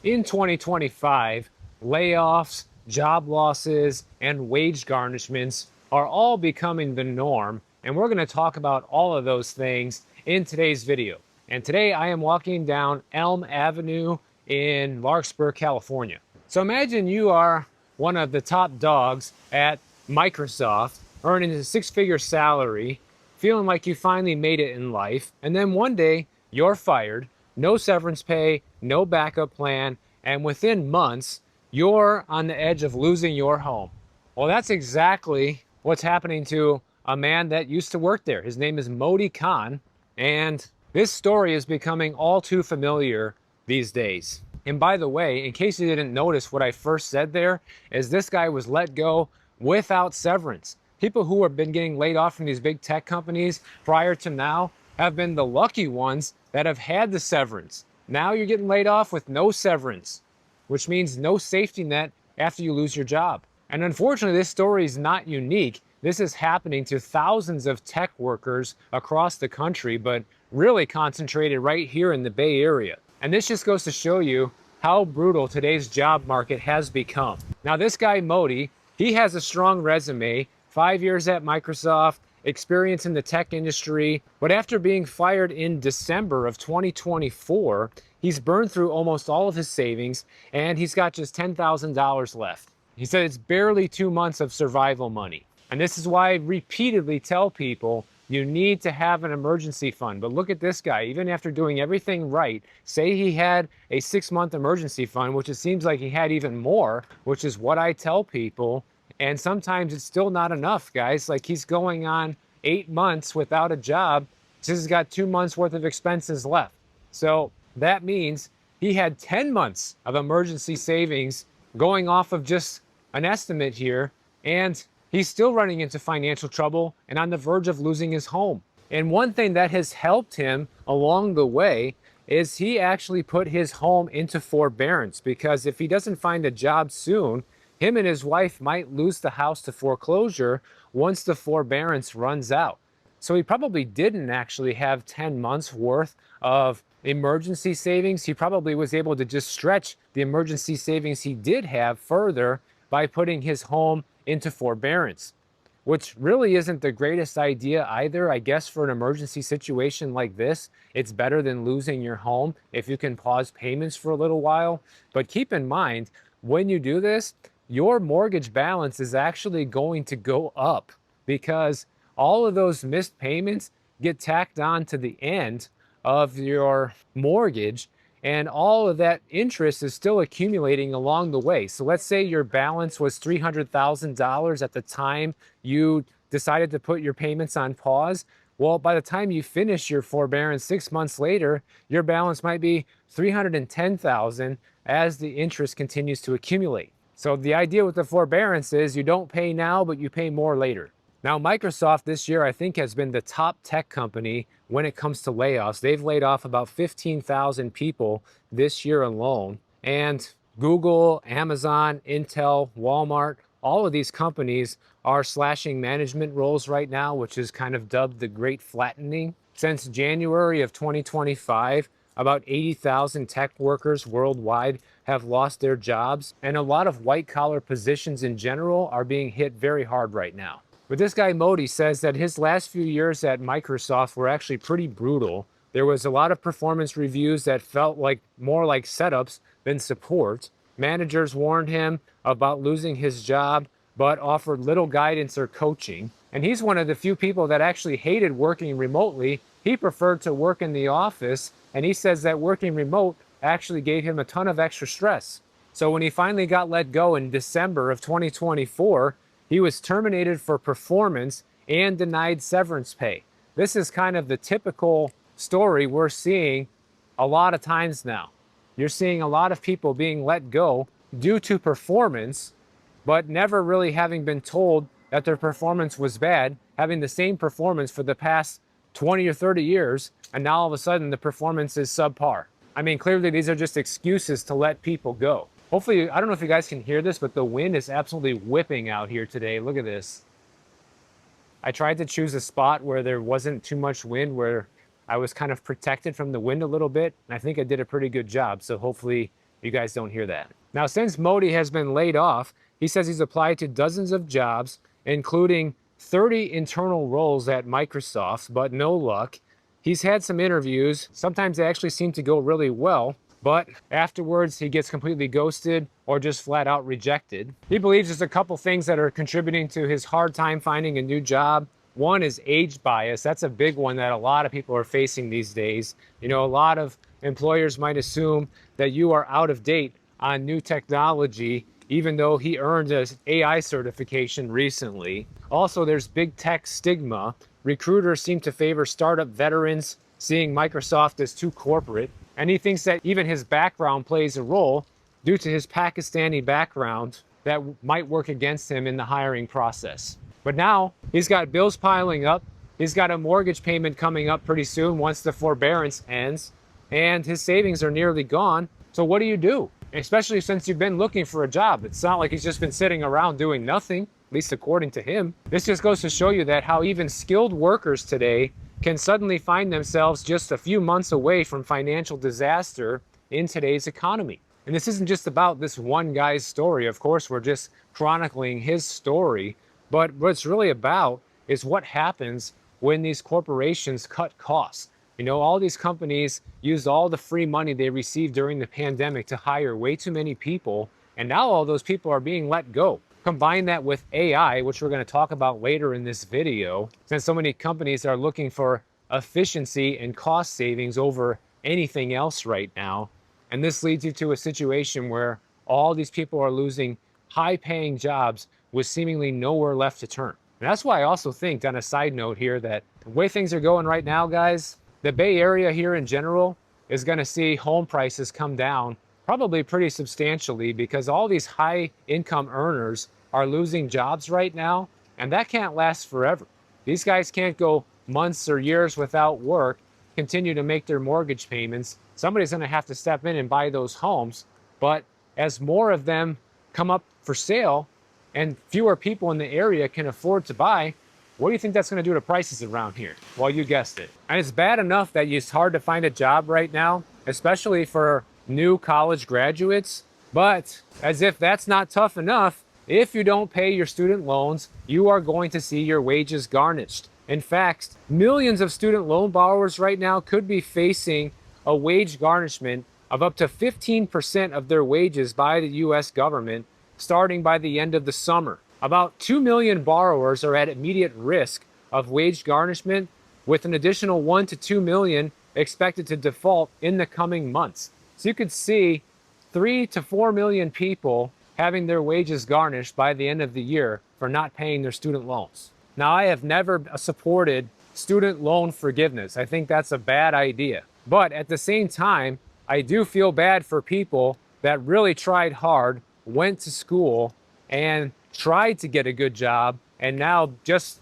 In 2025, layoffs, job losses, and wage garnishments are all becoming the norm, and we're going to talk about all of those things in today's video. And today I am walking down Elm Avenue in Larkspur, California. So imagine you are one of the top dogs at Microsoft, earning a six-figure salary, feeling like you finally made it in life, and then one day you're fired, no severance pay, no backup plan, and within months, you're on the edge of losing your home. Well, that's exactly what's happening to a man that used to work there. His name is Modi Khan, and this story is becoming all too familiar these days. And by the way, in case you didn't notice, what I first said there is this guy was let go without severance. People who have been getting laid off from these big tech companies prior to now have been the lucky ones that have had the severance. Now you're getting laid off with no severance, which means no safety net after you lose your job. And unfortunately, this story is not unique. This is happening to thousands of tech workers across the country, but really concentrated right here in the Bay Area. And this just goes to show you how brutal today's job market has become. Now, this guy, Modi, he has a strong resume, 5 years at Microsoft, experience in the tech industry, but after being fired in December of 2024, he's burned through almost all of his savings and he's got just $10,000 left. He said it's barely 2 months of survival money. And this is why I repeatedly tell people you need to have an emergency fund. But look at this guy, even after doing everything right, say he had a 6-month emergency fund, which it seems like he had even more, which is what I tell people. And sometimes it's still not enough, guys. Like he's going on 8 months without a job. He's got 2 months worth of expenses left. So that means he had 10 months of emergency savings going off of just an estimate here. And he's still running into financial trouble and on the verge of losing his home. And one thing that has helped him along the way is he actually put his home into forbearance, because if he doesn't find a job soon, him and his wife might lose the house to foreclosure once the forbearance runs out. So he probably didn't actually have 10 months worth of emergency savings. He probably was able to just stretch the emergency savings he did have further by putting his home into forbearance, which really isn't the greatest idea either. I guess for an emergency situation like this, it's better than losing your home if you can pause payments for a little while. But keep in mind, when you do this, your mortgage balance is actually going to go up, because all of those missed payments get tacked on to the end of your mortgage, and all of that interest is still accumulating along the way. So let's say your balance was $300,000 at the time you decided to put your payments on pause. Well, by the time you finish your forbearance 6 months later, your balance might be $310,000 as the interest continues to accumulate. So the idea with the forbearance is you don't pay now, but you pay more later. Now, Microsoft this year, I think, has been the top tech company when it comes to layoffs. They've laid off about 15,000 people this year alone. And Google, Amazon, Intel, Walmart, all of these companies are slashing management roles right now, which is kind of dubbed the Great Flattening. Since January of 2025, about 80,000 tech workers worldwide have lost their jobs, and a lot of white-collar positions in general are being hit very hard right now. But this guy Modi says that his last few years at Microsoft were actually pretty brutal. There was a lot of performance reviews that felt like more like setups than support. Managers warned him about losing his job, but offered little guidance or coaching. And he's one of the few people that actually hated working remotely. He preferred to work in the office, and he says that working remote actually gave him a ton of extra stress. So when he finally got let go in December of 2024, he was terminated for performance and denied severance pay. This is kind of the typical story we're seeing a lot of times now. You're seeing a lot of people being let go due to performance, but never really having been told that their performance was bad, having the same performance for the past 20 or 30 years, and now all of a sudden the performance is subpar. I mean, clearly these are just excuses to let people go. Hopefully, I don't know if you guys can hear this, but the wind is absolutely whipping out here today. Look at this. I tried to choose a spot where there wasn't too much wind, where I was kind of protected from the wind a little bit, and I think I did a pretty good job. So hopefully You guys don't hear that. Now, since Modi has been laid off, he says he's applied to dozens of jobs, including 30 internal roles at Microsoft, but no luck. He's had some interviews. Sometimes they actually seem to go really well, but afterwards he gets completely ghosted or just flat out rejected. He believes there's a couple things that are contributing to his hard time finding a new job. One is age bias. That's a big one that a lot of people are facing these days. You know, a lot of employers might assume that you are out of date on new technology, even though he earned an AI certification recently. Also, there's big tech stigma. Recruiters seem to favor startup veterans, seeing Microsoft as too corporate. And he thinks that even his background plays a role due to his Pakistani background that might work against him in the hiring process. But now he's got bills piling up. He's got a mortgage payment coming up pretty soon once the forbearance ends, and his savings are nearly gone. So what do you do? Especially since you've been looking for a job. It's not like he's just been sitting around doing nothing, at least according to him. This just goes to show you that how even skilled workers today can suddenly find themselves just a few months away from financial disaster in today's economy. And this isn't just about this one guy's story. Of course, we're just chronicling his story. But what it's really about is what happens when these corporations cut costs. You know, all these companies used all the free money they received during the pandemic to hire way too many people. And now all those people are being let go. Combine that with AI, which we're going to talk about later in this video, since so many companies are looking for efficiency and cost savings over anything else right now. And this leads you to a situation where all these people are losing high-paying jobs with seemingly nowhere left to turn. And that's why I also think, on a side note here, that the way things are going right now, guys, the Bay Area here in general is going to see home prices come down probably pretty substantially because all these high-income earners are losing jobs right now, and that can't last forever. These guys can't go months or years without work, continue to make their mortgage payments. Somebody's going to have to step in and buy those homes. But as more of them come up for sale and fewer people in the area can afford to buy, what do you think that's going to do to prices around here? Well, you guessed it. And it's bad enough that it's hard to find a job right now, especially for new college graduates. But as if that's not tough enough, if you don't pay your student loans, you are going to see your wages garnished. In fact, millions of student loan borrowers right now could be facing a wage garnishment of up to 15% of their wages by the U.S. government starting by the end of the summer. About 2 million borrowers are at immediate risk of wage garnishment, with an additional 1 to 2 million expected to default in the coming months. So you could see 3 to 4 million people having their wages garnished by the end of the year for not paying their student loans. Now, I have never supported student loan forgiveness. I think that's a bad idea. But at the same time, I do feel bad for people that really tried hard, went to school, and tried to get a good job, and now just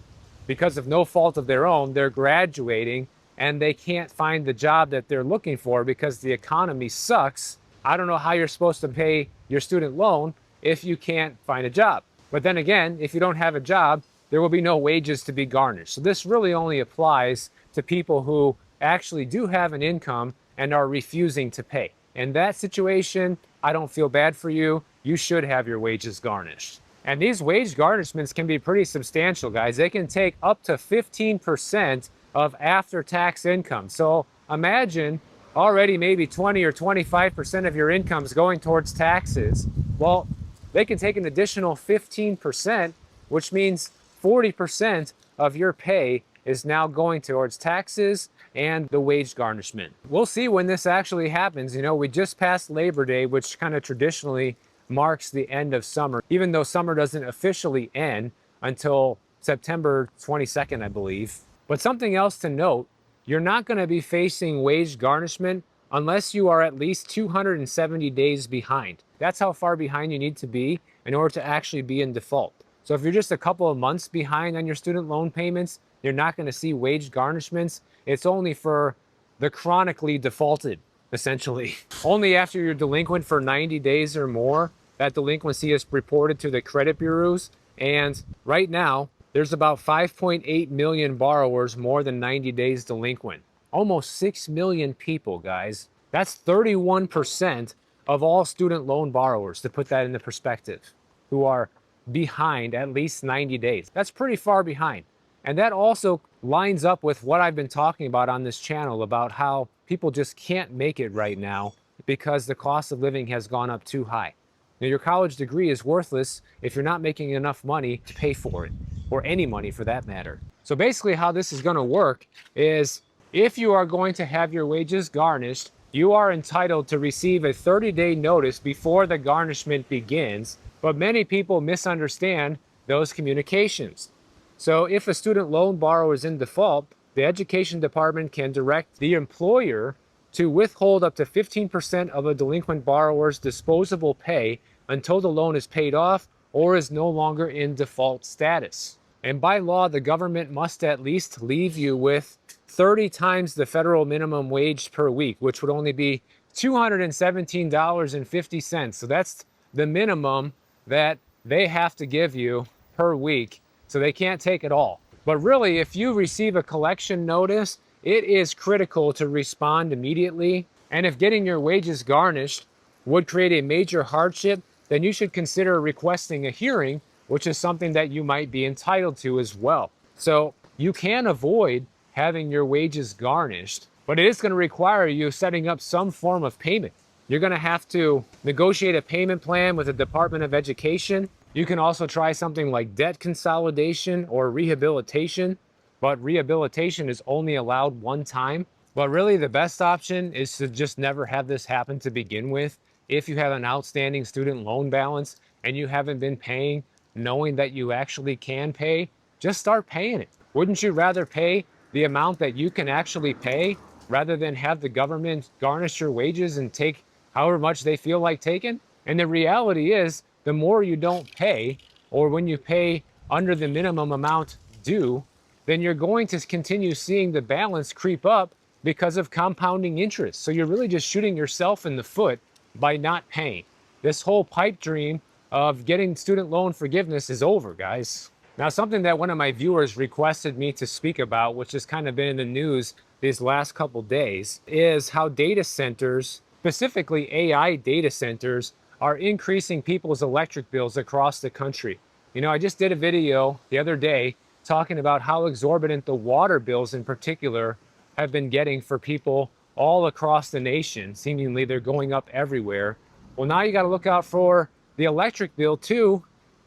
because of no fault of their own, they're graduating and they can't find the job that they're looking for because the economy sucks. I don't know how you're supposed to pay your student loan if you can't find a job. But then again, if you don't have a job, there will be no wages to be garnished. So this really only applies to people who actually do have an income and are refusing to pay. In that situation, I don't feel bad for you. You should have your wages garnished. And these wage garnishments can be pretty substantial, guys. They can take up to 15% of after-tax income. So imagine already maybe 20 or 25% of your income is going towards taxes. Well, they can take an additional 15%, which means 40% of your pay is now going towards taxes and the wage garnishment. We'll see when this actually happens. You know, we just passed Labor Day, which kind of traditionally marks the end of summer, even though summer doesn't officially end until September 22nd, I believe. But something else to note, you're not going to be facing wage garnishment unless you are at least 270 days behind. That's how far behind you need to be in order to actually be in default. So if you're just a couple of months behind on your student loan payments, you're not going to see wage garnishments. It's only for the chronically defaulted, essentially. Only after you're delinquent for 90 days or more, that delinquency is reported to the credit bureaus. And right now, there's about 5.8 million borrowers more than 90 days delinquent. Almost 6 million people, guys. That's 31% of all student loan borrowers, to put that into perspective, who are behind at least 90 days. That's pretty far behind. And that also lines up with what I've been talking about on this channel about how people just can't make it right now because the cost of living has gone up too high. Now, your college degree is worthless if you're not making enough money to pay for it, or any money for that matter. So basically how this is going to work is if you are going to have your wages garnished, you are entitled to receive a 30-day notice before the garnishment begins, but many people misunderstand those communications. So if a student loan borrower is in default, the education department can direct the employer to withhold up to 15% of a delinquent borrower's disposable pay until the loan is paid off or is no longer in default status. And by law, the government must at least leave you with 30 times the federal minimum wage per week, which would only be $217.50. So that's the minimum that they have to give you per week. So they can't take it all. But really, if you receive a collection notice, it is critical to respond immediately. And if getting your wages garnished would create a major hardship, then you should consider requesting a hearing, which is something that you might be entitled to as well. So you can avoid having your wages garnished, but it is going to require you setting up some form of payment. You're going to have to negotiate a payment plan with the Department of Education. You can also try something like debt consolidation or rehabilitation, but rehabilitation is only allowed one time. But really the best option is to just never have this happen to begin with. If you have an outstanding student loan balance and you haven't been paying, knowing that you actually can pay, just start paying it. Wouldn't you rather pay the amount that you can actually pay rather than have the government garnish your wages and take however much they feel like taking? And the reality is, the more you don't pay, or when you pay under the minimum amount due, then you're going to continue seeing the balance creep up because of compounding interest. So you're really just shooting yourself in the foot by not paying. This whole pipe dream of getting student loan forgiveness is over, guys. Now, something that one of my viewers requested me to speak about, which has kind of been in the news these last couple days, is how data centers, specifically AI data centers, are increasing people's electric bills across the country. You know, I just did a video the other day talking about how exorbitant the water bills in particular have been getting for people all across the nation. Seemingly they're going up everywhere. Well, now you got to look out for the electric bill too,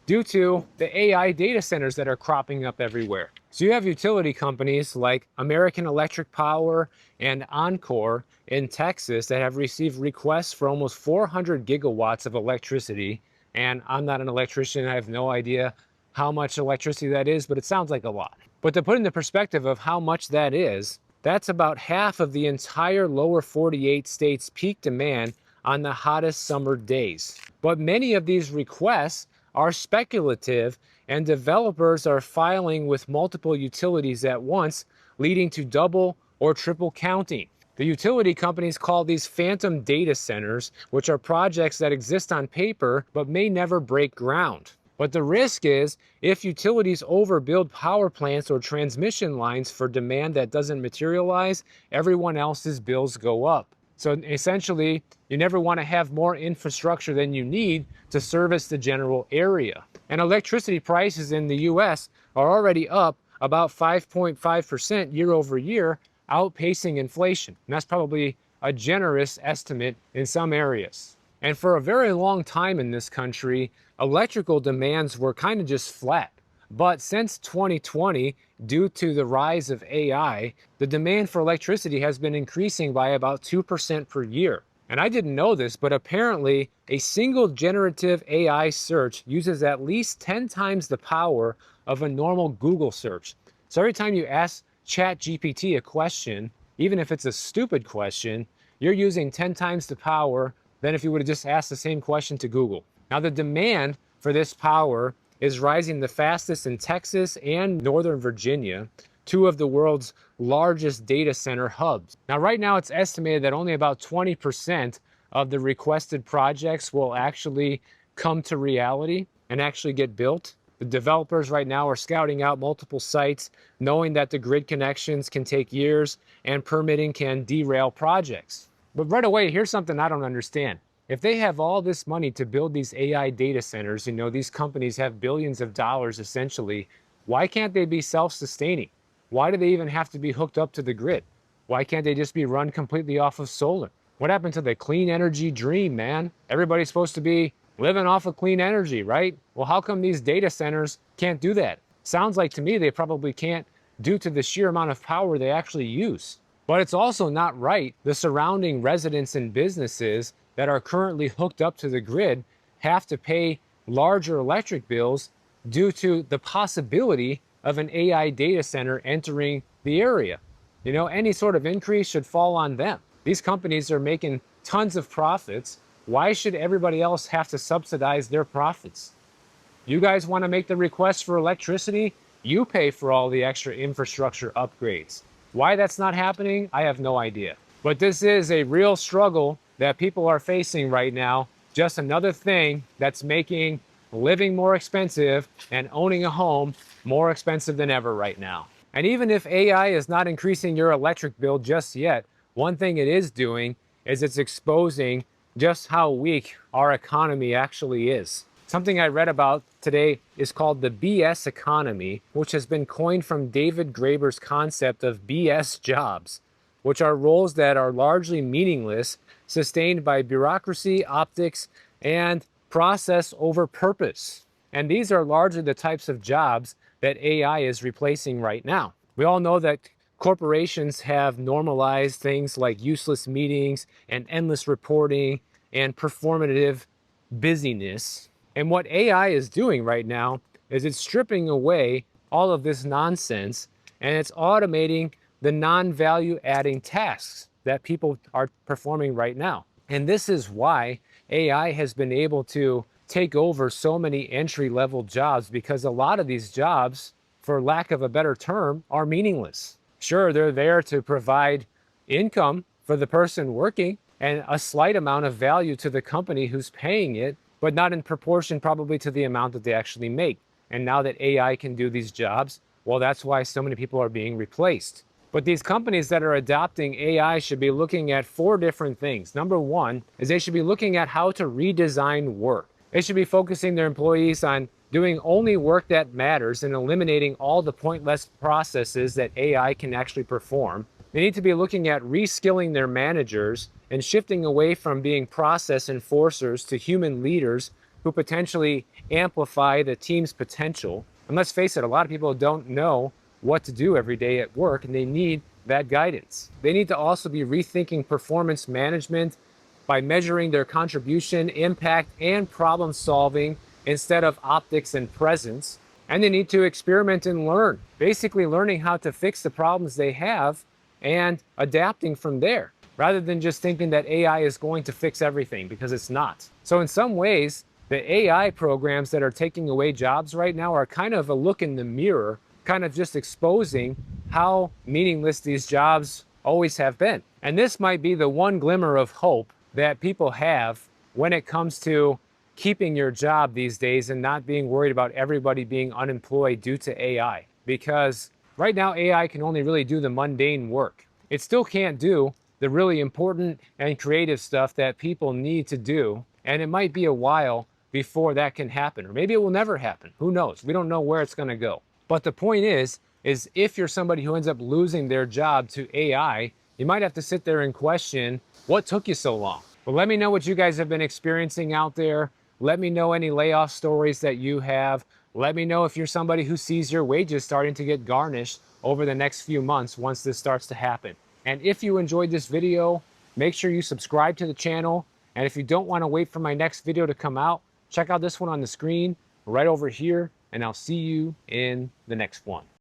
due to the AI data centers that are cropping up everywhere. So you have utility companies like American Electric Power and Encore in Texas that have received requests for almost 400 gigawatts of electricity. And I'm not an electrician, I have no idea how much electricity that is, but it sounds like a lot. But to put in the perspective of how much that is, that's about half of the entire lower 48 states' peak demand on the hottest summer days. But many of these requests are speculative, and developers are filing with multiple utilities at once, leading to double or triple counting. The utility companies call these phantom data centers, which are projects that exist on paper but may never break ground. But the risk is, if utilities overbuild power plants or transmission lines for demand that doesn't materialize, everyone else's bills go up. So essentially, you never want to have more infrastructure than you need to service the general area. And electricity prices in the US are already up about 5.5% year over year, outpacing inflation. And that's probably a generous estimate in some areas. And for a very long time in this country, electrical demands were kind of just flat. But since 2020, due to the rise of AI, the demand for electricity has been increasing by about 2% per year. And I didn't know this, but apparently a single generative AI search uses at least 10 times the power of a normal Google search. So every time you ask ChatGPT a question, even if it's a stupid question, you're using 10 times the power than if you would have just asked the same question to Google. Now, the demand for this power is rising the fastest in Texas and Northern Virginia, two of the world's largest data center hubs. Now, right now, it's estimated that only about 20% of the requested projects will actually come to reality and actually get built. The developers right now are scouting out multiple sites, knowing that the grid connections can take years and permitting can derail projects. But right away, here's something I don't understand. If they have all this money to build these AI data centers, these companies have billions of dollars essentially, why can't they be self-sustaining? Why do they even have to be hooked up to the grid? Why can't they just be run completely off of solar? What happened to the clean energy dream, man? Everybody's supposed to be living off of clean energy, right? Well, how come these data centers can't do that? Sounds like to me they probably can't due to the sheer amount of power they actually use. But it's also not right. The surrounding residents and businesses that are currently hooked up to the grid have to pay larger electric bills due to the possibility of an AI data center entering the area. Any sort of increase should fall on them. These companies are making tons of profits. Why should everybody else have to subsidize their profits? You guys want to make the request for electricity? You pay for all the extra infrastructure upgrades. Why that's not happening, I have no idea. But this is a real struggle that people are facing right now. Just another thing that's making living more expensive and owning a home more expensive than ever right now. And even if AI is not increasing your electric bill just yet, one thing it is doing is it's exposing just how weak our economy actually is. Something I read about today is called the BS economy, which has been coined from David Graeber's concept of BS jobs, which are roles that are largely meaningless, sustained by bureaucracy, optics, and process over purpose. And these are largely the types of jobs that AI is replacing right now. We all know that corporations have normalized things like useless meetings and endless reporting and performative busyness. And what AI is doing right now is it's stripping away all of this nonsense and it's automating the non-value adding tasks that people are performing right now. And this is why AI has been able to take over so many entry-level jobs, because a lot of these jobs, for lack of a better term, are meaningless. Sure, they're there to provide income for the person working and a slight amount of value to the company who's paying it, but not in proportion probably to the amount that they actually make. And now that AI can do these jobs, well, that's why so many people are being replaced. But these companies that are adopting AI should be looking at 4 different things. Number 1 is they should be looking at how to redesign work. They should be focusing their employees on doing only work that matters and eliminating all the pointless processes that AI can actually perform. They need to be looking at reskilling their managers and shifting away from being process enforcers to human leaders who potentially amplify the team's potential. And let's face it, a lot of people don't know what to do every day at work, and they need that guidance. They need to also be rethinking performance management by measuring their contribution, impact, and problem solving instead of optics and presence. And they need to experiment and learn, basically learning how to fix the problems they have and adapting from there, rather than just thinking that AI is going to fix everything, because it's not. So in some ways, the AI programs that are taking away jobs right now are kind of a look in the mirror, kind of just exposing how meaningless these jobs always have been. And this might be the one glimmer of hope that people have when it comes to keeping your job these days and not being worried about everybody being unemployed due to AI. Because right now, AI can only really do the mundane work. It still can't do the really important and creative stuff that people need to do. And it might be a while before that can happen, or maybe it will never happen. Who knows? We don't know where it's going to go. But the point is if you're somebody who ends up losing their job to AI, you might have to sit there and question, what took you so long? Well, let me know what you guys have been experiencing out there. Let me know any layoff stories that you have. Let me know if you're somebody who sees your wages starting to get garnished over the next few months once this starts to happen. And if you enjoyed this video, make sure you subscribe to the channel. And if you don't want to wait for my next video to come out, check out this one on the screen right over here, and I'll see you in the next one.